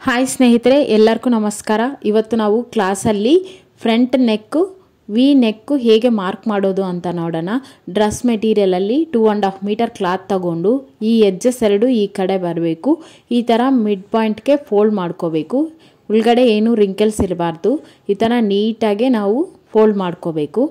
Hi ಸ್ನೇಹಿತರೆ, ಎಲ್ಲರಿಗೂ ನಮಸ್ಕಾರ. ಇವತ್ತು ನಾವು ಕ್ಲಾಸಲ್ಲಿ ಫ್ರಂಟ್ ನೆಕ್ ವಿ ನೆಕ್ ಹೇಗೆ ಮಾರ್ಕ್ ಮಾಡೋದು ಅಂತ ನೋಡೋಣ. ಡ್ರೆಸ್ ಮೆಟೀರಿಯಲಲ್ಲಿ 2.5 ಮೀಟರ್ ಕ್ಲಾತ್ ತಗೊಂಡು ಈ ಎಡ್ಜಸ್ ಎರಡು ಈ ಕಡೆ ಬರಬೇಕು. ಈ ಥರ ಮಿಡ್ ಪಾಯಿಂಟ್ಗೆ ಫೋಲ್ಡ್ ಮಾಡ್ಕೋಬೇಕು. ಒಳಗಡೆ ಏನು ರಿಂಕಲ್ಸ್ ಇರಬಾರ್ದು. ಈ ಥರ ನೀಟಾಗಿ ನಾವು ಫೋಲ್ಡ್ ಮಾಡ್ಕೋಬೇಕು.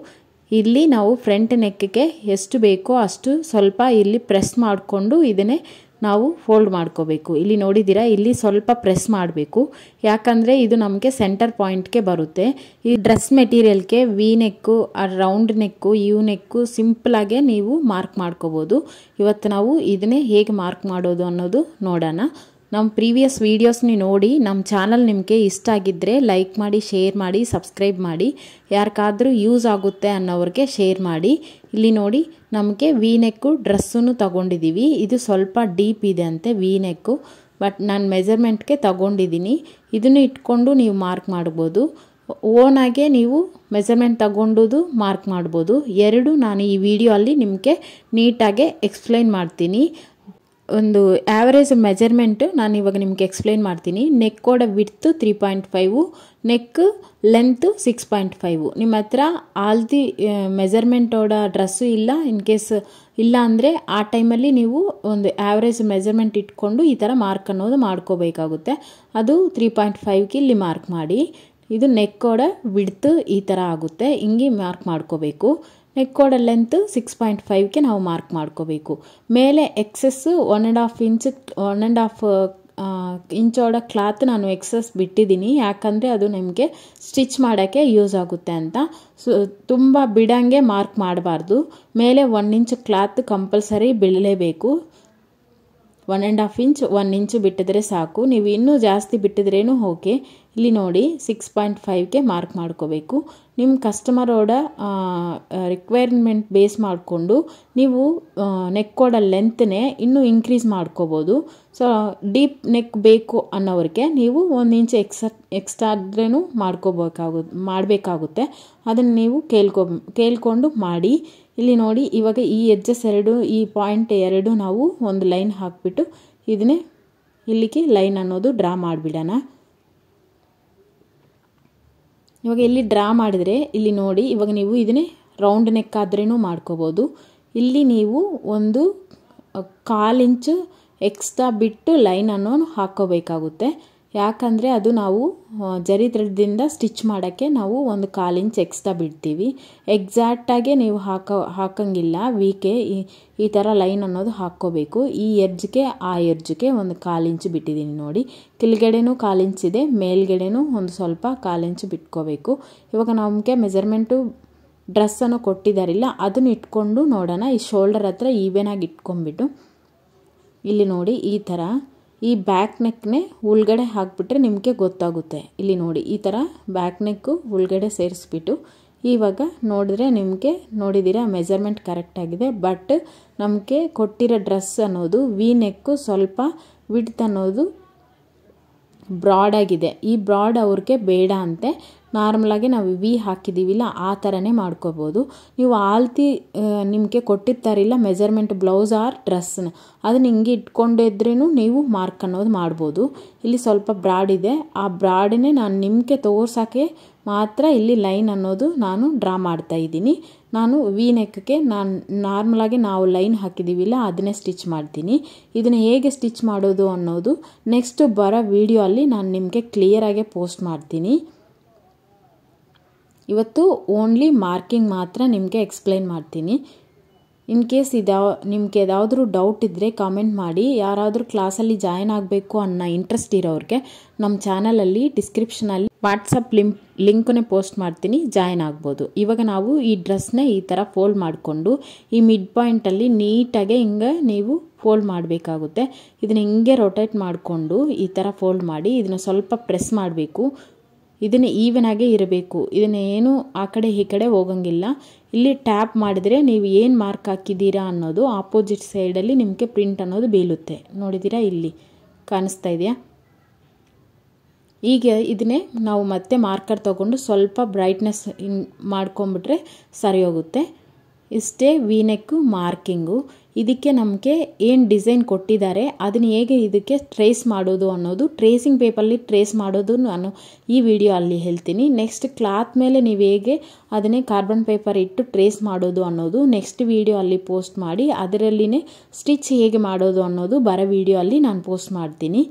ಇಲ್ಲಿ ನಾವು ಫ್ರಂಟ್ ನೆಕ್ಗೆ ಎಷ್ಟು ಬೇಕೋ ಅಷ್ಟು ಸ್ವಲ್ಪ ಇಲ್ಲಿ ಪ್ರೆಸ್ ಮಾಡಿಕೊಂಡು ಇದನ್ನೇ ನಾವು ಫೋಲ್ಡ್ ಮಾಡ್ಕೋಬೇಕು. ಇಲ್ಲಿ ನೋಡಿದ್ದೀರಾ, ಇಲ್ಲಿ ಸ್ವಲ್ಪ ಪ್ರೆಸ್ ಮಾಡಬೇಕು. ಯಾಕಂದರೆ ಇದು ನಮಗೆ ಸೆಂಟರ್ ಪಾಯಿಂಟ್ಗೆ ಬರುತ್ತೆ. ಈ ಡ್ರೆಸ್ ಮೆಟೀರಿಯಲ್ಗೆ V neck, round neck, U neck ಸಿಂಪಲಾಗೆ ನೀವು ಮಾರ್ಕ್ ಮಾಡ್ಕೋಬೋದು. ಇವತ್ತು ನಾವು ಇದನ್ನೇ ಹೇಗೆ ಮಾರ್ಕ್ ಮಾಡೋದು ಅನ್ನೋದು ನೋಡೋಣ. ನಮ್ಮ ಪ್ರೀವಿಯಸ್ ವೀಡಿಯೋಸ್ನ ನೋಡಿ ನಮ್ಮ ಚಾನಲ್ ನಿಮಗೆ ಇಷ್ಟ ಆಗಿದ್ದರೆ ಲೈಕ್ ಮಾಡಿ, ಶೇರ್ ಮಾಡಿ, ಸಬ್ಸ್ಕ್ರೈಬ್ ಮಾಡಿ. ಯಾರಿಗಾದರೂ ಯೂಸ್ ಆಗುತ್ತೆ ಅನ್ನೋರಿಗೆ ಶೇರ್ ಮಾಡಿ. ಇಲ್ಲಿ ನೋಡಿ, ನಮಗೆ ವಿ ನೆಕ್ಕು ಡ್ರೆಸ್ಸನ್ನು ತಗೊಂಡಿದ್ದೀವಿ. ಇದು ಸ್ವಲ್ಪ ಡೀಪ್ ಇದೆ ಅಂತೆ ವಿ ನೆಕ್ಕು, ಬಟ್ ನಾನು ಮೆಜರ್ಮೆಂಟ್ಗೆ ತಗೊಂಡಿದ್ದೀನಿ. ಇದನ್ನು ಇಟ್ಕೊಂಡು ನೀವು ಮಾರ್ಕ್ ಮಾಡ್ಬೋದು. ಓನಾಗೆ ನೀವು ಮೆಜರ್ಮೆಂಟ್ ತಗೊಂಡು ಮಾರ್ಕ್ ಮಾಡ್ಬೋದು. ಎರಡು ನಾನು ಈ ವಿಡಿಯೋ ಅಲ್ಲಿ ನಿಮಗೆ ನೀಟಾಗೆ ಎಕ್ಸ್ಪ್ಲೈನ್ ಮಾಡ್ತೀನಿ. ಒಂದು ಆ್ಯಾವರೇಜ್ ಮೆಜರ್ಮೆಂಟ್ ನಾನು ಇವಾಗ ನಿಮಗೆ ಎಕ್ಸ್ಪ್ಲೈನ್ ಮಾಡ್ತೀನಿ. ನೆಕ್ ಕೋಡ ವಿಡ್ತು 3.5, ನೆಕ್ ಲೆಂತ್ 6.5. ನಿಮ್ಮ ಹತ್ರ ಆಲ್ದಿ ಮೆಜರ್ಮೆಂಟೋಡ ಡ್ರೆಸ್ಸು ಇಲ್ಲ, ಇನ್ ಕೇಸ್ ಇಲ್ಲ ಅಂದರೆ ಆ ಟೈಮಲ್ಲಿ ನೀವು ಒಂದು ಆ್ಯಾವ್ರೇಜ್ ಮೆಜರ್ಮೆಂಟ್ ಇಟ್ಕೊಂಡು ಈ ಥರ ಮಾರ್ಕ್ ಅನ್ನೋದು ಮಾಡ್ಕೋಬೇಕಾಗುತ್ತೆ. ಅದು 3.5ಗೆ ಇಲ್ಲಿ ಮಾರ್ಕ್ ಮಾಡಿ. ಇದು ನೆಕ್ ಕೋಡ ವಿಡ್ತು ಈ ಥರ ಆಗುತ್ತೆ, ಹಿಂಗೆ ಮಾರ್ಕ್ ಮಾಡ್ಕೋಬೇಕು. ನೆಕ್ ಕೋಡ ಲೆಂತ್ 6.5ಗೆ ನಾವು ಮಾರ್ಕ್ ಮಾಡ್ಕೋಬೇಕು. ಮೇಲೆ ಎಕ್ಸೆಸ್ಸು 1.5 ಇಂಚೋಡ ಕ್ಲಾತ್ ನಾನು ಎಕ್ಸೆಸ್ ಬಿಟ್ಟಿದ್ದೀನಿ. ಯಾಕಂದರೆ ಅದು ನಿಮಗೆ ಸ್ಟಿಚ್ ಮಾಡೋಕ್ಕೆ ಯೂಸ್ ಆಗುತ್ತೆ ಅಂತ. ತುಂಬ ಬಿಡಂಗೆ ಮಾರ್ಕ್ ಮಾಡಬಾರ್ದು. ಮೇಲೆ 1 ಇಂಚ್ ಕ್ಲಾತ್ ಕಂಪಲ್ಸರಿ ಬೀಳಲೇಬೇಕು. 1.5 ಇಂಚ್ 1 ಇಂಚ್ ಬಿಟ್ಟಿದ್ರೆ ಸಾಕು. ನೀವು ಇನ್ನೂ ಜಾಸ್ತಿ ಬಿಟ್ಟಿದ್ರೇನು ಓಕೆ. ಇಲ್ಲಿ ನೋಡಿ 6.5ಗೆ ಮಾರ್ಕ್ ಮಾಡ್ಕೋಬೇಕು. ನಿಮ್ಮ ಕಸ್ಟಮರೋಡ ರಿಕ್ವೈರ್ಮೆಂಟ್ ಬೇಸ್ ಮಾಡಿಕೊಂಡು ನೀವು ನೆಕ್ ಕೋಡ ಲೆಂತ್ನೇ ಇನ್ನೂ ಇನ್ಕ್ರೀಸ್ ಮಾಡ್ಕೋಬೋದು. ಸೊ ಡೀಪ್ ನೆಕ್ ಬೇಕು ಅನ್ನೋರಿಗೆ ನೀವು 1 ಇಂಚ್ ಎಕ್ಸ್ಟ್ರಾ ಆದ್ರೂ ಮಾಡಬೇಕಾಗುತ್ತೆ. ಅದನ್ನು ನೀವು ಕೇಳ್ಕೊಂಡು ಮಾಡಿ. ಇಲ್ಲಿ ನೋಡಿ, ಇವಾಗ ಈ ಎಡ್ಜಸ್ ಎರಡು, ಈ ಪಾಯಿಂಟ್ ಎರಡು ನಾವು ಒಂದು ಲೈನ್ ಹಾಕಿಬಿಟ್ಟು ಇದನ್ನೇ ಇಲ್ಲಿಗೆ ಲೈನ್ ಅನ್ನೋದು ಡ್ರಾ ಮಾಡಿಬಿಡೋಣ. ಇವಾಗ ಇಲ್ಲಿ ಡ್ರಾ ಮಾಡಿದರೆ ಇಲ್ಲಿ ನೋಡಿ, ಇವಾಗ ನೀವು ಇದನ್ನೇ ರೌಂಡ್ ನೆಕ್ ಆದ್ರೂ ಮಾಡ್ಕೋಬೋದು. ಇಲ್ಲಿ ನೀವು ಒಂದು 1/4 ಇಂಚು ಎಕ್ಸ್ಟ್ರಾ ಬಿಟ್ಟು ಲೈನ್ ಅನ್ನೋನು ಹಾಕ್ಕೋಬೇಕಾಗುತ್ತೆ. ಯಾಕಂದರೆ ಅದು ನಾವು ಜರಿ ಥ್ರೆಡ್ದಿಂದ ಸ್ಟಿಚ್ ಮಾಡೋಕ್ಕೆ ನಾವು ಒಂದು 1/4 ಇಂಚ್ ಎಕ್ಸ್ಟ್ರಾ ಬಿಡ್ತೀವಿ. ಎಕ್ಸಾಕ್ಟಾಗೆ ನೀವು ಹಾಕಂಗಿಲ್ಲ. ವೀಕೆ ಈ ಥರ ಲೈನ್ ಅನ್ನೋದು ಹಾಕ್ಕೋಬೇಕು. ಈ ಎಡ್ಜ್ಗೆ ಆ ಎಡ್ಜ್ಗೆ ಒಂದು 1/4 ಇಂಚ್ ಬಿಟ್ಟಿದ್ದೀನಿ ನೋಡಿ. ಕೆಳಗಡೆನೂ 1/4 ಇಂಚ್ ಇದೆ, ಮೇಲ್ಗಡೆನೂ ಒಂದು ಸ್ವಲ್ಪ 1/4 ಇಂಚ್ ಬಿಟ್ಕೋಬೇಕು. ಇವಾಗ ನಮಗೆ ಮೆಜರ್ಮೆಂಟು ಡ್ರೆಸ್ಸನ್ನು ಕೊಟ್ಟಿದ್ದಾರಿಲ್ಲ, ಅದನ್ನು ಇಟ್ಕೊಂಡು ನೋಡೋಣ. ಈ ಶೋಲ್ಡರ್ ಹತ್ರ ಈವೆನಾಗಿ ಇಟ್ಕೊಂಡ್ಬಿಟ್ಟು ಇಲ್ಲಿ ನೋಡಿ, ಈ ಥರ ಈ ಬ್ಯಾಕ್ ನೆಕ್ನೇ ಉಳ್ಗಡೆ ಹಾಕಿಬಿಟ್ರೆ ನಿಮಗೆ ಗೊತ್ತಾಗುತ್ತೆ. ಇಲ್ಲಿ ನೋಡಿ, ಈ ಥರ ಬ್ಯಾಕ್ ನೆಕ್ಕು ಉಳ್ಗಡೆ ಸೇರಿಸ್ಬಿಟ್ಟು ಇವಾಗ ನೋಡಿದ್ರೆ ನಿಮಗೆ ನೋಡಿದ್ದೀರಾ ಮೆಜರ್ಮೆಂಟ್ ಕರೆಕ್ಟಾಗಿದೆ. ಬಟ್ ನಮಗೆ ಕೊಟ್ಟಿರೋ ಡ್ರೆಸ್ ಅನ್ನೋದು ವಿ ನೆಕ್ಕು ಸ್ವಲ್ಪ ವಿಡ್ತ್ ಅನ್ನೋದು ಬ್ರಾಡಾಗಿದೆ. ಈ ಬ್ರಾಡ್ ಅವ್ರಿಗೆ ಬೇಡ ಅಂತೆ. ನಾರ್ಮಲಾಗಿ ನಾವು ವಿ ಹಾಕಿದ್ದೀವಿಲ್ಲ, ಆ ಥರನೇ ಮಾಡ್ಕೋಬೋದು. ನೀವು ಆಲ್ತಿ ನಿಮಗೆ ಕೊಟ್ಟಿರ್ತಾರಿಲ್ಲ ಮೆಜರ್ಮೆಂಟ್ ಬ್ಲೌಸ್ ಆರ್ ಡ್ರೆಸ್ನ, ಅದನ್ನ ಹಿಂಗೆ ಇಟ್ಕೊಂಡಿದ್ರೂ ನೀವು ಮಾರ್ಕ್ ಅನ್ನೋದು ಮಾಡ್ಬೋದು. ಇಲ್ಲಿ ಸ್ವಲ್ಪ ಬ್ರಾಡ್ ಇದೆ, ಆ ಬ್ರಾಡನ್ನೇ ನಾನು ನಿಮಗೆ ತೋರ್ಸೋಕ್ಕೆ ಮಾತ್ರ ಇಲ್ಲಿ ಲೈನ್ ಅನ್ನೋದು ನಾನು ಡ್ರಾ ಮಾಡ್ತಾ ಇದ್ದೀನಿ. ನಾನು ವಿ ನೆಕ್ಗೆ ನಾರ್ಮಲಾಗಿ ನಾವು ಲೈನ್ ಹಾಕಿದ್ದೀವಿಲ್ಲ, ಅದನ್ನೇ ಸ್ಟಿಚ್ ಮಾಡ್ತೀನಿ. ಇದನ್ನು ಹೇಗೆ ಸ್ಟಿಚ್ ಮಾಡೋದು ಅನ್ನೋದು ನೆಕ್ಸ್ಟ್ ಬರೋ ವಿಡಿಯೋ ಅಲ್ಲಿ ನಾನು ನಿಮಗೆ ಕ್ಲಿಯರಾಗೆ ಪೋಸ್ಟ್ ಮಾಡ್ತೀನಿ. ಇವತ್ತು ಓನ್ಲಿ ಮಾರ್ಕಿಂಗ್ ಮಾತ್ರ ನಿಮಗೆ ಎಕ್ಸ್ಪ್ಲೈನ್ ಮಾಡ್ತೀನಿ. ಇನ್ ಕೇಸ್ ನಿಮಗೆ ಯಾವುದಾದ್ರೂ ಡೌಟ್ ಇದ್ದರೆ ಕಾಮೆಂಟ್ ಮಾಡಿ. ಯಾರಾದರೂ ಕ್ಲಾಸಲ್ಲಿ ಜಾಯ್ನ್ ಆಗಬೇಕು ಅನ್ನೋ ಇಂಟ್ರೆಸ್ಟ್ ಇರೋರಿಗೆ ನಮ್ಮ ಚಾನಲಲ್ಲಿ ಡಿಸ್ಕ್ರಿಪ್ಷನಲ್ಲಿ ವಾಟ್ಸಪ್ ಲಿಂಕನ್ನೇ ಪೋಸ್ಟ್ ಮಾಡ್ತೀನಿ, ಜಾಯ್ನ್ ಆಗ್ಬೋದು. ಇವಾಗ ನಾವು ಈ ಡ್ರೆಸ್ನ ಈ ಥರ ಫೋಲ್ಡ್ ಮಾಡಿಕೊಂಡು ಈ ಮಿಡ್ ಪಾಯಿಂಟಲ್ಲಿ ನೀಟಾಗೆ ಹಿಂಗೆ ನೀವು ಫೋಲ್ಡ್ ಮಾಡಬೇಕಾಗುತ್ತೆ. ಇದನ್ನ ಹಿಂಗೆ ರೊಟೇಟ್ ಮಾಡಿಕೊಂಡು ಈ ಥರ ಫೋಲ್ಡ್ ಮಾಡಿ ಇದನ್ನು ಸ್ವಲ್ಪ ಪ್ರೆಸ್ ಮಾಡಬೇಕು. ಇದನ್ನು ಈವನಾಗೇ ಇರಬೇಕು. ಇದನ್ನು ಏನು ಆ ಕಡೆ ಈ ಕಡೆ ಹೋಗಂಗಿಲ್ಲ. ಇಲ್ಲಿ ಟ್ಯಾಪ್ ಮಾಡಿದರೆ ನೀವು ಏನು ಮಾರ್ಕ್ ಹಾಕಿದ್ದೀರಾ ಅನ್ನೋದು ಆಪೋಸಿಟ್ ಸೈಡಲ್ಲಿ ನಿಮಗೆ ಪ್ರಿಂಟ್ ಅನ್ನೋದು ಬೀಳುತ್ತೆ. ನೋಡಿದ್ದೀರಾ, ಇಲ್ಲಿ ಕಾಣಿಸ್ತಾ ಇದೆಯಾ? ಈಗ ಇದನ್ನೇ ನಾವು ಮತ್ತೆ ಮಾರ್ಕರ್ ತಗೊಂಡು ಸ್ವಲ್ಪ ಬ್ರೈಟ್ನೆಸ್ ಮಾಡ್ಕೊಂಬಿಟ್ರೆ ಸರಿ ಹೋಗುತ್ತೆ. ಇಷ್ಟೇ ವಿ ನೆಕ್ ಮಾರ್ಕಿಂಗು. ಇದಕ್ಕೆ ನಮಗೆ ಏನು ಡಿಸೈನ್ ಕೊಟ್ಟಿದ್ದಾರೆ ಅದನ್ನು ಹೇಗೆ ಇದಕ್ಕೆ ಟ್ರೇಸ್ ಮಾಡೋದು ಅನ್ನೋದು, ಟ್ರೇಸಿಂಗ್ ಪೇಪರಲ್ಲಿ ಟ್ರೇಸ್ ಮಾಡೋದು ನಾನು ಈ ವಿಡಿಯೋ ಅಲ್ಲಿ ಹೇಳ್ತೀನಿ. ನೆಕ್ಸ್ಟ್ ಕ್ಲಾತ್ ಮೇಲೆ ನೀವು ಹೇಗೆ ಅದನ್ನೇ ಕಾರ್ಬನ್ ಪೇಪರ್ ಇಟ್ಟು ಟ್ರೇಸ್ ಮಾಡೋದು ಅನ್ನೋದು ನೆಕ್ಸ್ಟ್ ವಿಡಿಯೋ ಅಲ್ಲಿ ಪೋಸ್ಟ್ ಮಾಡಿ, ಅದರಲ್ಲಿನೇ ಸ್ಟಿಚ್ ಹೇಗೆ ಮಾಡೋದು ಅನ್ನೋದು ಬರೋ ವಿಡಿಯೋ ಅಲ್ಲಿ ನಾನು ಪೋಸ್ಟ್ ಮಾಡ್ತೀನಿ.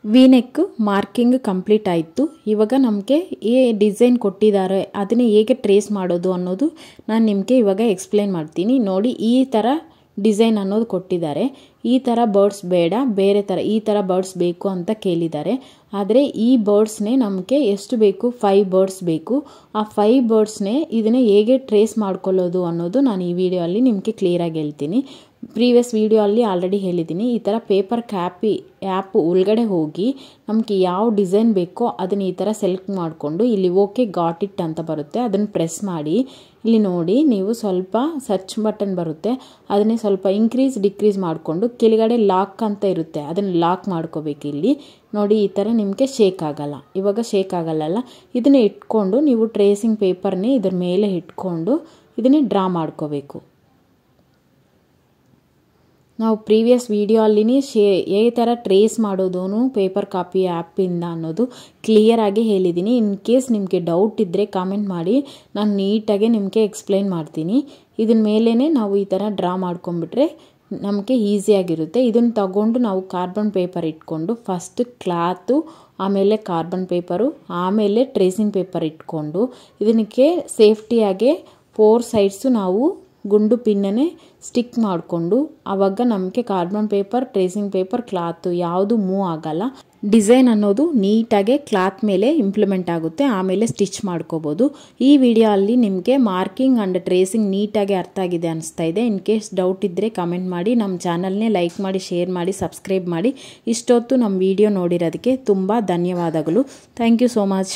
ವಿ ನೆಕ್ ಮಾರ್ಕಿಂಗ್ ಕಂಪ್ಲೀಟ್ ಆಯಿತು. ಇವಾಗ ನಮಗೆ ಡಿಸೈನ್ ಕೊಟ್ಟಿದ್ದಾರೆ ಅದನ್ನೇ ಹೇಗೆ ಟ್ರೇಸ್ ಮಾಡೋದು ಅನ್ನೋದು ನಾನು ನಿಮಗೆ ಇವಾಗ ಎಕ್ಸ್ಪ್ಲೇನ್ ಮಾಡ್ತೀನಿ. ನೋಡಿ, ಈ ಥರ ಡಿಸೈನ್ ಅನ್ನೋದು ಕೊಟ್ಟಿದ್ದಾರೆ. ಈ ಥರ ಬರ್ಡ್ಸ್ ಬೇಡ, ಬೇರೆ ಥರ ಈ ಥರ ಬರ್ಡ್ಸ್ ಬೇಕು ಅಂತ ಕೇಳಿದ್ದಾರೆ. ಆದರೆ ಈ ಬರ್ಡ್ಸ್ನೇ ನಮಗೆ ಎಷ್ಟು ಬೇಕು, 5 ಬರ್ಡ್ಸ್ ಬೇಕು. ಆ 5 ಬರ್ಡ್ಸ್ನೇ ಇದನ್ನೇ ಹೇಗೆ ಟ್ರೇಸ್ ಮಾಡ್ಕೊಳ್ಳೋದು ಅನ್ನೋದು ನಾನು ಈ ವಿಡಿಯೋ ಅಲ್ಲಿ ನಿಮಗೆ ಕ್ಲಿಯರಾಗಿ ಹೇಳ್ತೀನಿ. ಪ್ರೀವಿಯಸ್ ವಿಡಿಯೋ ಅಲ್ಲಿ ಆಲ್ರೆಡಿ ಹೇಳಿದ್ದೀನಿ. ಈ ಥರ ಪೇಪರ್ ಆ್ಯಪ್ ಒಳಗಡೆ ಹೋಗಿ ನಮಗೆ ಯಾವ ಡಿಸೈನ್ ಬೇಕೋ ಅದನ್ನು ಈ ಥರ ಸೆಲೆಕ್ಟ್ ಮಾಡಿಕೊಂಡು ಇಲ್ಲಿ ಓಕೆ ಗಾಟ್ ಇಟ್ ಅಂತ ಬರುತ್ತೆ, ಅದನ್ನು ಪ್ರೆಸ್ ಮಾಡಿ. ಇಲ್ಲಿ ನೋಡಿ, ನೀವು ಸ್ವಲ್ಪ ಸರ್ಚ್ ಬಟನ್ ಬರುತ್ತೆ, ಅದನ್ನೇ ಸ್ವಲ್ಪ ಇನ್ಕ್ರೀಸ್ ಡಿಕ್ರೀಸ್ ಮಾಡಿಕೊಂಡು ಕೆಳಗಡೆ ಲಾಕ್ ಅಂತ ಇರುತ್ತೆ, ಅದನ್ನು ಲಾಕ್ ಮಾಡ್ಕೋಬೇಕು. ಇಲ್ಲಿ ನೋಡಿ, ಈ ಥರ ನಿಮಗೆ ಶೇಕ್ ಆಗಲ್ಲ. ಇವಾಗ ಶೇಕ್ ಆಗಲ್ಲ. ಇದನ್ನೇ ಇಟ್ಕೊಂಡು ನೀವು ಟ್ರೇಸಿಂಗ್ ಪೇಪರ್ನೇ ಇದ್ರ ಮೇಲೆ ಇಟ್ಕೊಂಡು ಇದನ್ನೇ ಡ್ರಾ ಮಾಡ್ಕೋಬೇಕು. ನಾವು ಪ್ರೀವಿಯಸ್ ವಿಡಿಯೋ ಅಲ್ಲಿನೇ ಈ ಥರ ಟ್ರೇಸ್ ಮಾಡೋದು ಪೇಪರ್ ಕಾಪಿ ಆ್ಯಪಿಂದ ಅನ್ನೋದು ಕ್ಲಿಯರಾಗಿ ಹೇಳಿದ್ದೀನಿ. ಇನ್ ಕೇಸ್ ನಿಮಗೆ ಡೌಟ್ ಇದ್ದರೆ ಕಾಮೆಂಟ್ ಮಾಡಿ, ನಾನು ನೀಟಾಗಿ ನಿಮಗೆ ಎಕ್ಸ್ಪ್ಲೈನ್ ಮಾಡ್ತೀನಿ. ಇದನ್ನ ಮೇಲೇ ನಾವು ಈ ಥರ ಡ್ರಾ ಮಾಡ್ಕೊಂಡ್ಬಿಟ್ರೆ ನಮಗೆ ಈಸಿಯಾಗಿರುತ್ತೆ. ಇದನ್ನು ತಗೊಂಡು ನಾವು ಕಾರ್ಬನ್ ಪೇಪರ್ ಇಟ್ಕೊಂಡು ಫಸ್ಟ್ ಕ್ಲಾತು, ಆಮೇಲೆ ಕಾರ್ಬನ್ ಪೇಪರು, ಆಮೇಲೆ ಟ್ರೇಸಿಂಗ್ ಪೇಪರ್ ಇಟ್ಕೊಂಡು ಇದಕ್ಕೆ ಸೇಫ್ಟಿಯಾಗೆ 4 ಸೈಡ್ಸು ನಾವು ಗುಂಡು ಪಿನ್ನನ್ನೇ ಸ್ಟಿಕ್ ಮಾಡಿಕೊಂಡು ಆವಾಗ ನಮಗೆ carbon paper, tracing paper, cloth ಯಾವುದು ಮೂವ್ ಆಗಲ್ಲ. ಡಿಸೈನ್ ಅನ್ನೋದು ನೀಟಾಗಿ ಕ್ಲಾತ್ ಮೇಲೆ ಇಂಪ್ಲಿಮೆಂಟ್ ಆಗುತ್ತೆ. ಆಮೇಲೆ ಸ್ಟಿಚ್ ಮಾಡ್ಕೋಬೋದು. ಈ ವಿಡಿಯೋ ಅಲ್ಲಿ ನಿಮಗೆ ಮಾರ್ಕಿಂಗ್ ಆ್ಯಂಡ್ ಟ್ರೇಸಿಂಗ್ ನೀಟಾಗಿ ಅರ್ಥ ಆಗಿದೆ ಅನಿಸ್ತಾ ಇದೆ. ಇನ್ ಕೇಸ್ ಡೌಟ್ ಇದ್ದರೆ ಕಮೆಂಟ್ ಮಾಡಿ, ನಮ್ಮ ಚಾನಲ್ನೇ ಲೈಕ್ ಮಾಡಿ, ಶೇರ್ ಮಾಡಿ, ಸಬ್ಸ್ಕ್ರೈಬ್ ಮಾಡಿ. ಇಷ್ಟೊತ್ತು ನಮ್ಮ ವಿಡಿಯೋ ನೋಡಿರೋದಕ್ಕೆ ತುಂಬ ಧನ್ಯವಾದಗಳು. Thank you so much.